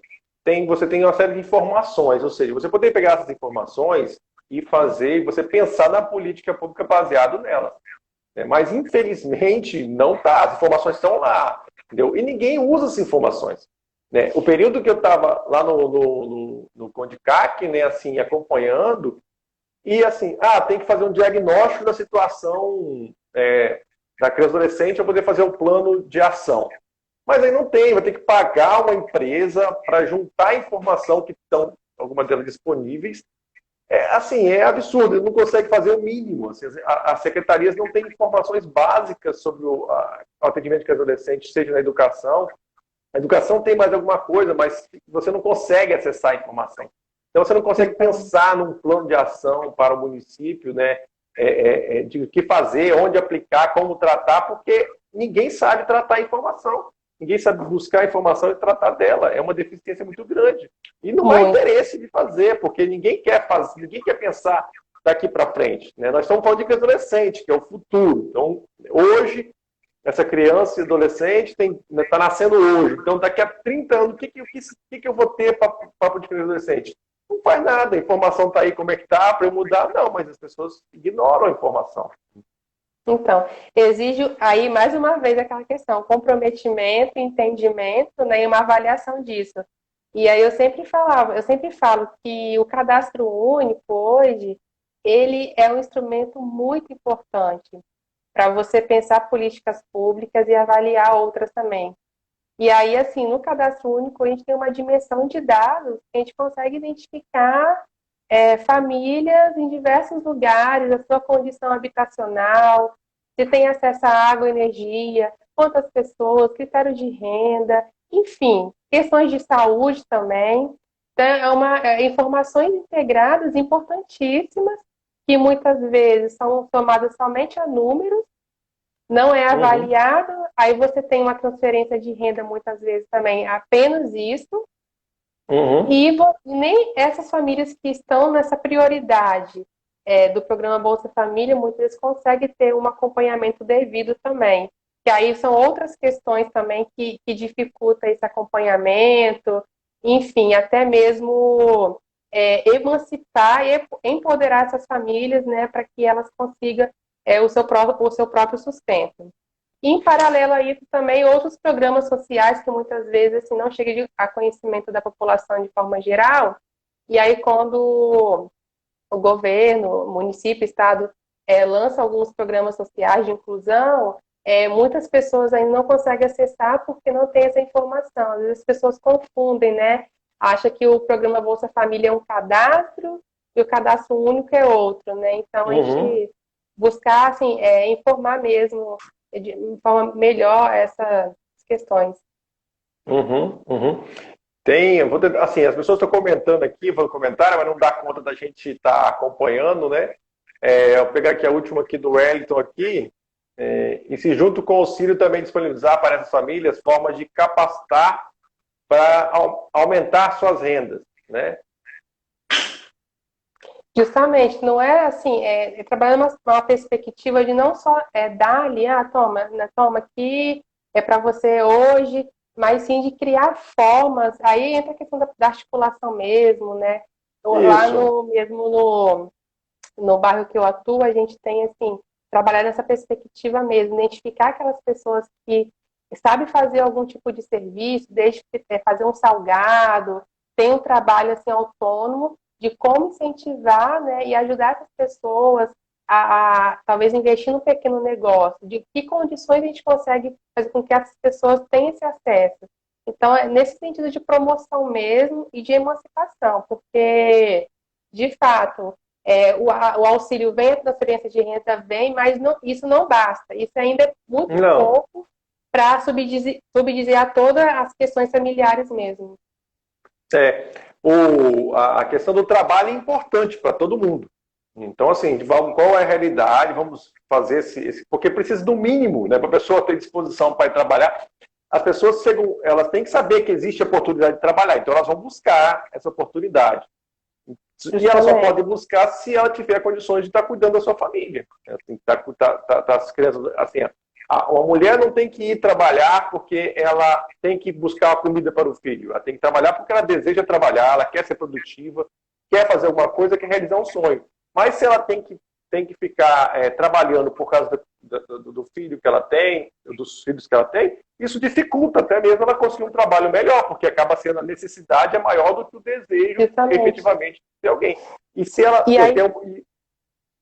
você tem uma série de informações, ou seja, você poderia pegar essas informações e você pensar na política pública baseado nelas. Né? Mas, infelizmente, não está. As informações estão lá, entendeu? E ninguém usa essas informações. Né? O período que eu estava lá no Condicac, né, assim, acompanhando, e assim, tem que fazer um diagnóstico da situação da criança e adolescente para poder fazer um plano de ação. Mas aí não tem, vai ter que pagar uma empresa para juntar a informação que estão, algumas delas disponíveis. É absurdo, ele não consegue fazer o mínimo. Assim, as secretarias não têm informações básicas sobre o atendimento de criança e adolescente, seja na educação. A educação tem mais alguma coisa, mas você não consegue acessar a informação. Então você não consegue pensar num plano de ação para o município, né? De o que fazer, onde aplicar, como tratar, porque ninguém sabe tratar a informação. Ninguém sabe buscar a informação e tratar dela. É uma deficiência muito grande. E não há interesse de fazer, porque ninguém quer fazer, ninguém quer pensar daqui para frente. Né? Nós estamos falando de criança e adolescente, que é o futuro. Então, hoje, essa criança e adolescente está nascendo hoje. Então, daqui a 30 anos, o que eu vou ter para o de criança e adolescente? Não faz nada. A informação está aí como é que está, para eu mudar. Não, mas as pessoas ignoram a informação. Então, exige aí, mais uma vez, aquela questão, comprometimento, entendimento, né, e uma avaliação disso. E aí eu sempre falo que o cadastro único hoje, ele é um instrumento muito importante para você pensar políticas públicas e avaliar outras também. E aí, assim, no cadastro único, a gente tem uma dimensão de dados que a gente consegue identificar famílias em diversos lugares, a sua condição habitacional, se tem acesso à água, energia, quantas pessoas, critério de renda, enfim, questões de saúde também. Então, informações integradas importantíssimas que muitas vezes são somadas somente a números, não é avaliado, aí você tem uma transferência de renda muitas vezes também, apenas isso, e nem essas famílias que estão nessa prioridade do programa Bolsa Família, muitas vezes conseguem ter um acompanhamento devido também. Que aí são outras questões também que dificultam esse acompanhamento, enfim, até mesmo emancipar e empoderar essas famílias, né, para que elas consigam o seu próprio sustento. E, em paralelo a isso, também outros programas sociais que muitas vezes assim, não chegam a conhecimento da população de forma geral. E aí, quando o governo, o município, o estado lança alguns programas sociais de inclusão, muitas pessoas ainda não conseguem acessar porque não tem essa informação. Às vezes as pessoas confundem, né? Acha que o programa Bolsa Família é um cadastro e o cadastro único é outro, né? Então a Uhum, gente buscar assim, informar mesmo de forma melhor essas questões. uhum, uhum. Tem, assim, as pessoas estão comentando aqui, vão comentar, mas não dá conta da gente estar acompanhando, né? Eu vou pegar aqui a última aqui do Wellington aqui, e se junto com o auxílio também disponibilizar para essas famílias formas de capacitar para aumentar suas rendas, né? Justamente, não é assim, trabalhar numa perspectiva de não só dar ali, toma, né, toma aqui, é para você hoje, mas sim de criar formas, aí entra a questão da articulação mesmo, né? Lá Isso. no mesmo no bairro que eu atuo, a gente tem assim, trabalhar nessa perspectiva mesmo, identificar aquelas pessoas que sabem fazer algum tipo de serviço, desde fazer um salgado, tem um trabalho assim autônomo de como incentivar, né, e ajudar essas pessoas a talvez investir no pequeno negócio, de que condições a gente consegue fazer com que essas pessoas tenham esse acesso. Então, é nesse sentido de promoção mesmo e de emancipação, porque, de fato, o auxílio vem, a transferência de renda vem, mas isso não basta. Isso ainda é muito Não. pouco para subdizer todas as questões familiares mesmo. É, a questão do trabalho é importante para todo mundo. Então, assim, qual é a realidade? Vamos fazer porque precisa do mínimo, né, para a pessoa ter disposição para ir trabalhar. As pessoas chegam, elas têm que saber que existe a oportunidade de trabalhar, então elas vão buscar essa oportunidade. E ela só Justamente. pode buscar se ela tiver condições de estar cuidando da sua família. Ela tem que estar as crianças, assim, uma mulher não tem que ir trabalhar porque ela tem que buscar a comida para o filho. Ela tem que trabalhar porque ela deseja trabalhar, ela quer ser produtiva, quer fazer alguma coisa, quer realizar um sonho. Mas se ela tem que ficar trabalhando por causa do filho que ela tem, dos filhos que ela tem, isso dificulta até mesmo ela conseguir um trabalho melhor, porque acaba sendo a necessidade é maior do que o desejo Justamente. efetivamente de alguém. E se ela E aí,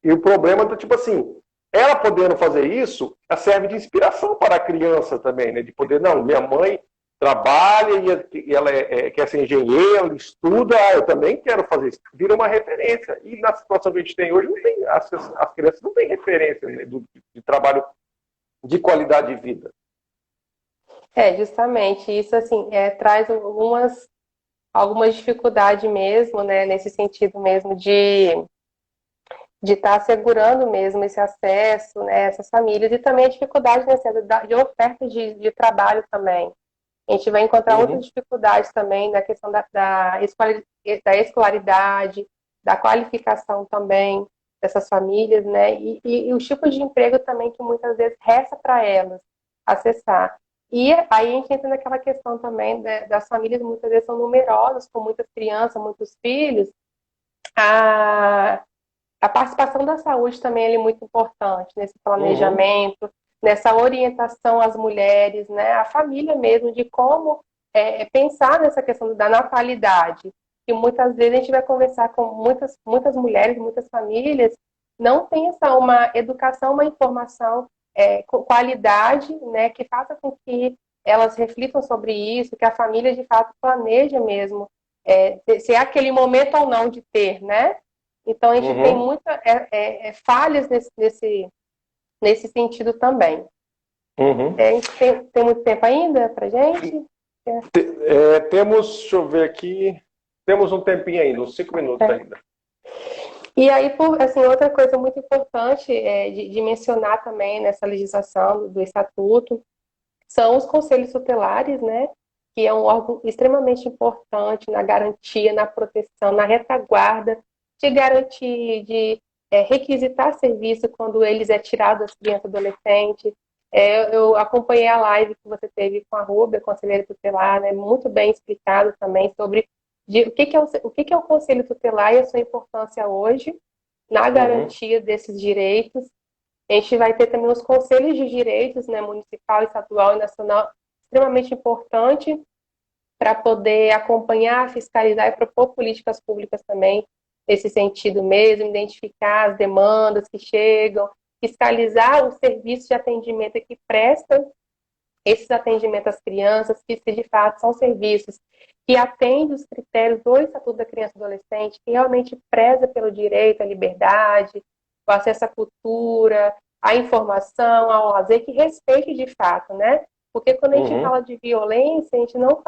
e o problema é tipo assim, ela podendo fazer isso, ela serve de inspiração para a criança também, né? De poder, não, minha mãe trabalha e ela quer ser engenheira, ela estuda, eu também quero fazer isso. Vira uma referência. E na situação que a gente tem hoje, não tem, as crianças não têm referência, né, de trabalho de qualidade de vida. justamente, isso assim, traz algumas dificuldades mesmo, né, nesse sentido mesmo de estar assegurando mesmo esse acesso, né, essas famílias, e também a dificuldade, né, de oferta de trabalho também. A gente vai encontrar outras Uhum, dificuldades também na questão da escolaridade, da qualificação também dessas famílias, né? E os tipos de emprego também que muitas vezes resta para elas acessar. E aí a gente entra naquela questão também das famílias muitas vezes são numerosas, com muitas crianças, muitos filhos. A, a participação da saúde também é muito importante nesse uhum, planejamento, nessa orientação às mulheres, né, à família mesmo, de como pensar nessa questão da natalidade. E muitas vezes a gente vai conversar com muitas mulheres, muitas famílias, não tem uma educação, uma informação com qualidade, né, que faça com que elas reflitam sobre isso, que a família de fato planeje mesmo, se é aquele momento ou não de ter, né? Então, a gente tem uhum. muitas falhas nesse sentido também. Uhum. A gente tem muito tempo ainda para gente? É, Temos, deixa eu ver aqui, temos um tempinho ainda, uns 5 minutos é. ainda. E aí, assim, outra coisa muito importante de mencionar também nessa legislação do Estatuto são os conselhos tutelares, né? Que é um órgão extremamente importante na garantia, na proteção, na retaguarda, de garantir, de requisitar serviço quando eles tirado das crianças e adolescentes. Eu acompanhei a live que você teve com a Rúbia, conselheira tutelar, né? Muito bem explicado também sobre o que é o conselho tutelar e a sua importância hoje na Uhum. garantia desses direitos. A gente vai ter também os conselhos de direitos, né, municipal, estadual e nacional, extremamente importante para poder acompanhar, fiscalizar e propor políticas públicas também nesse sentido mesmo, identificar as demandas que chegam, fiscalizar os serviços de atendimento que presta esses atendimentos às crianças, que se de fato são serviços que atendem os critérios do Estatuto da Criança e Adolescente, que realmente preza pelo direito à liberdade, o acesso à cultura, à informação, ao lazer, que respeite de fato, né? Porque quando a gente fala de violência, a gente não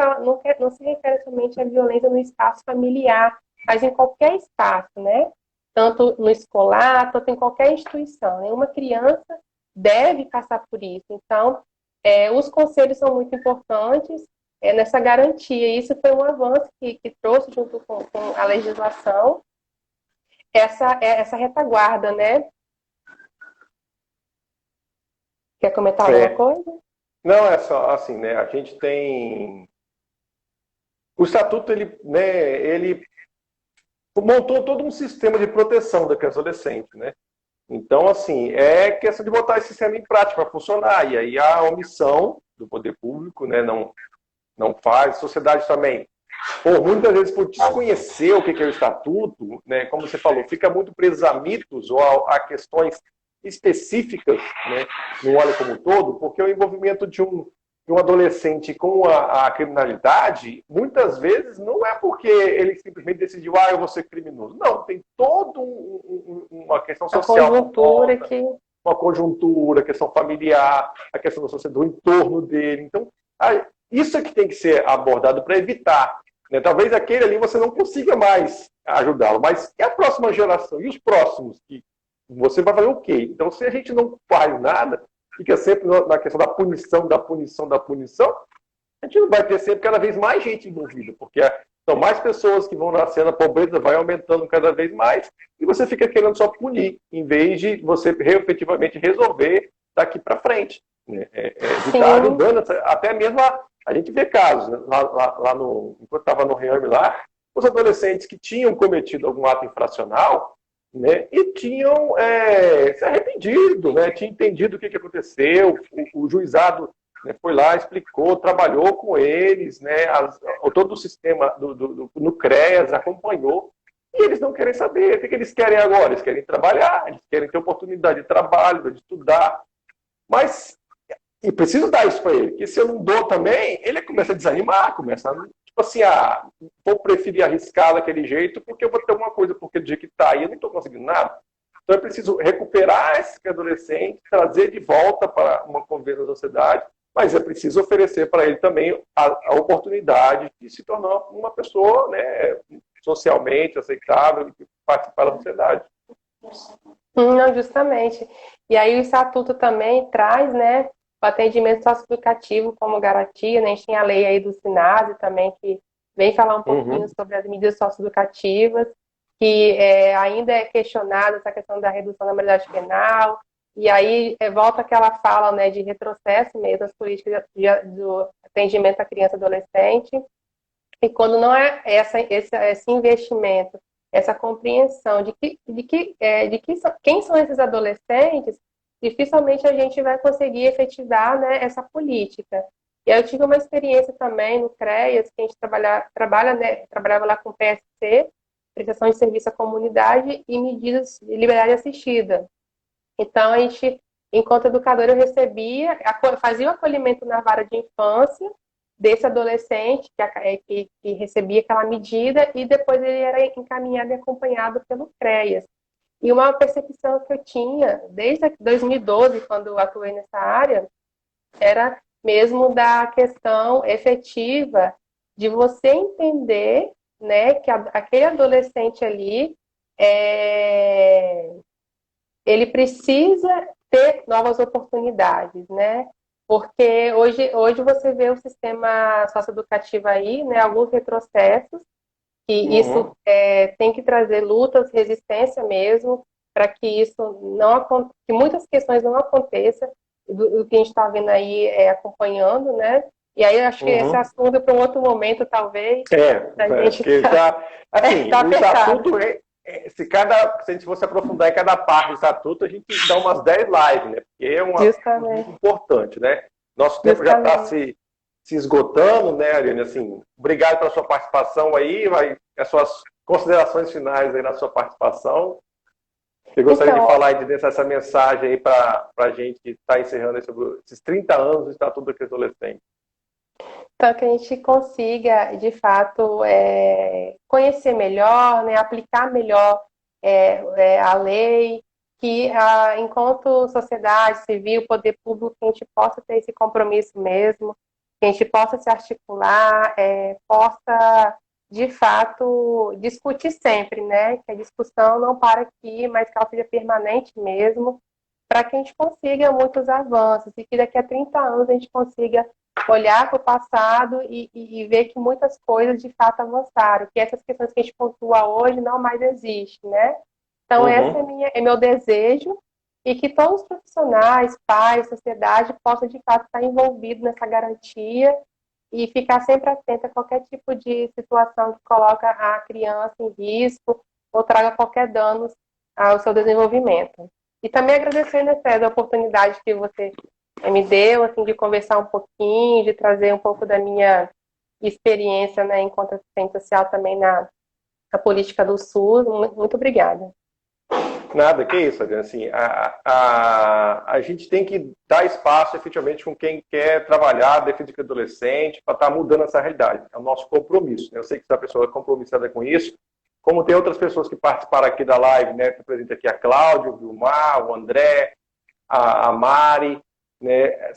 se refere somente à violência no espaço familiar, mas em qualquer espaço, né? Tanto no escolar, tanto em qualquer instituição. Nenhuma criança deve passar por isso. Então, os conselhos são muito importantes nessa garantia. Isso foi um avanço que trouxe, junto com a legislação, essa retaguarda, né? Quer comentar alguma coisa? Não, é só assim, né? A gente tem... O Estatuto, ele montou todo um sistema de proteção da criança e adolescente, né? Então, assim, é questão de botar esse sistema em prática para funcionar. E aí a omissão do poder público, né, não faz. A sociedade também, muitas vezes por desconhecer o que é o Estatuto, né, como você falou, fica muito preso a mitos ou a questões específicas, né, não olha como um todo, porque o envolvimento de um adolescente com a criminalidade, muitas vezes não é porque ele simplesmente decidiu, eu vou ser criminoso. Não, tem toda uma questão social. Uma conjuntura, questão familiar, a questão da sociedade, do entorno dele. Então, isso é que tem que ser abordado para evitar. Né? Talvez aquele ali você não consiga mais ajudá-lo, mas e a próxima geração? E os próximos? Que você vai fazer o quê? Então, se a gente não faz nada, fica sempre na questão da punição, a gente não vai ter sempre cada vez mais gente envolvida, porque são mais pessoas que vão nascendo, a pobreza vai aumentando cada vez mais, e você fica querendo só punir, em vez de você efetivamente resolver daqui para frente. Né? Está ajudando, até mesmo a gente vê casos, né? Enquanto estava no Reame lá, os adolescentes que tinham cometido algum ato infracional, né, e tinham se arrependido, né, tinham entendido o que aconteceu, o juizado, né, foi lá, explicou, trabalhou com eles, né, todo o sistema no CREAS acompanhou, e eles não querem saber. O que eles querem agora? Eles querem trabalhar, eles querem ter oportunidade de trabalho, de estudar, mas e preciso dar isso para ele, porque se eu não dou também, ele começa a desanimar, começa a, tipo assim, vou preferir arriscar daquele jeito porque eu vou ter alguma coisa, porque do jeito que está aí eu não estou conseguindo nada. Então é preciso recuperar esses adolescentes, trazer de volta para uma convivência da sociedade, mas é preciso oferecer para ele também a oportunidade de se tornar uma pessoa, né, socialmente aceitável e participar da sociedade. Não, justamente. E aí o Estatuto também traz, né, o atendimento socioeducativo como garantia, né? A gente tem a lei aí do SINASE também, que vem falar um pouquinho sobre as medidas socioeducativas, que ainda é questionada essa questão da redução da maioridade penal, e aí volta aquela fala, né, de retrocesso mesmo das políticas do atendimento à criança e adolescente, e quando não é esse investimento, essa compreensão de quem são esses adolescentes, dificilmente a gente vai conseguir efetivar, né, essa política. E eu tive uma experiência também no CREAS, que a gente trabalhava lá com PSC, prestação de serviço à comunidade e medidas de liberdade assistida. Então, a gente, enquanto educadora, eu fazia o acolhimento na vara de infância desse adolescente que recebia aquela medida, e depois ele era encaminhado e acompanhado pelo CREAS. E uma percepção que eu tinha desde 2012, quando eu atuei nessa área, era mesmo da questão efetiva de você entender, né, que aquele adolescente ali, ele precisa ter novas oportunidades, né? Porque hoje você vê o sistema socioeducativo aí, né, alguns retrocessos, e isso tem que trazer lutas, resistência mesmo, para que que muitas questões não aconteçam, do que a gente está vendo aí acompanhando, né? E aí eu acho que esse assunto para um outro momento, talvez. O estatuto se a gente fosse aprofundar em cada parte do estatuto, a gente dá umas 10 lives, né? Porque é muito importante, né? Nosso tempo já está se esgotando, né, Ariane? Assim, obrigado pela sua participação aí, as suas considerações finais aí na sua participação. Eu gostaria de Então, falar e de deixar essa mensagem aí para a gente que está encerrando esses 30 anos do Estatuto da Criança e Adolescente. para que a gente consiga, de fato, conhecer melhor, né, aplicar melhor a lei, que enquanto sociedade civil, poder público, a gente possa ter esse compromisso mesmo, que a gente possa se articular, possa, de fato, discutir sempre, né, que a discussão não para aqui, mas que ela seja permanente mesmo, para que a gente consiga muitos avanços e que daqui a 30 anos a gente consiga olhar para o passado e ver que muitas coisas de fato avançaram, que essas questões que a gente pontua hoje não mais existem, né? Então, esse Uhum. é meu desejo e que todos os profissionais, pais, sociedade possam de fato estar envolvidos nessa garantia e ficar sempre atento a qualquer tipo de situação que coloca a criança em risco ou traga qualquer dano ao seu desenvolvimento. E também agradecer, né, César, a oportunidade que você me deu, assim, de conversar um pouquinho, de trazer um pouco da minha experiência, né, enquanto assistente social também na política do SUS. Muito obrigada. Nada, que isso, Adriana. Assim, a gente tem que dar espaço efetivamente com quem quer trabalhar defesa de adolescente para estar mudando essa realidade. É o nosso compromisso. Né? Eu sei que essa pessoa é compromissada com isso, como tem outras pessoas que participaram aqui da live, né? Que apresenta aqui a Cláudia, o Vilmar, o André, a Mari, né?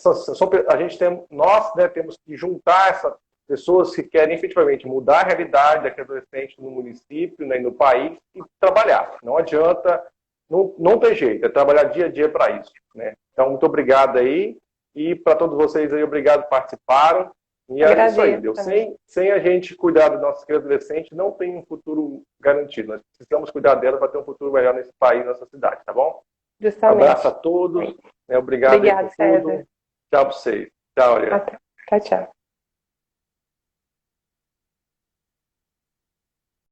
A gente nós, né, temos que juntar essas pessoas que querem efetivamente mudar a realidade daquele adolescente no município, né, e no país e trabalhar. Não adianta, não tem jeito, é trabalhar dia a dia para isso, né? Então, muito obrigado aí e para todos vocês aí, obrigado por participaram. E é isso aí, Agradeço deu. também. Sem a gente cuidar dos nossos crianças e adolescentes, não tem um futuro garantido. Nós precisamos cuidar delas para ter um futuro melhor nesse país, nessa cidade, tá bom? Abraço a Justamente. todos, né? Obrigado aí Obrigada, por César. tudo. Tchau para vocês. Tchau, Ariane. Até. Tchau, tchau.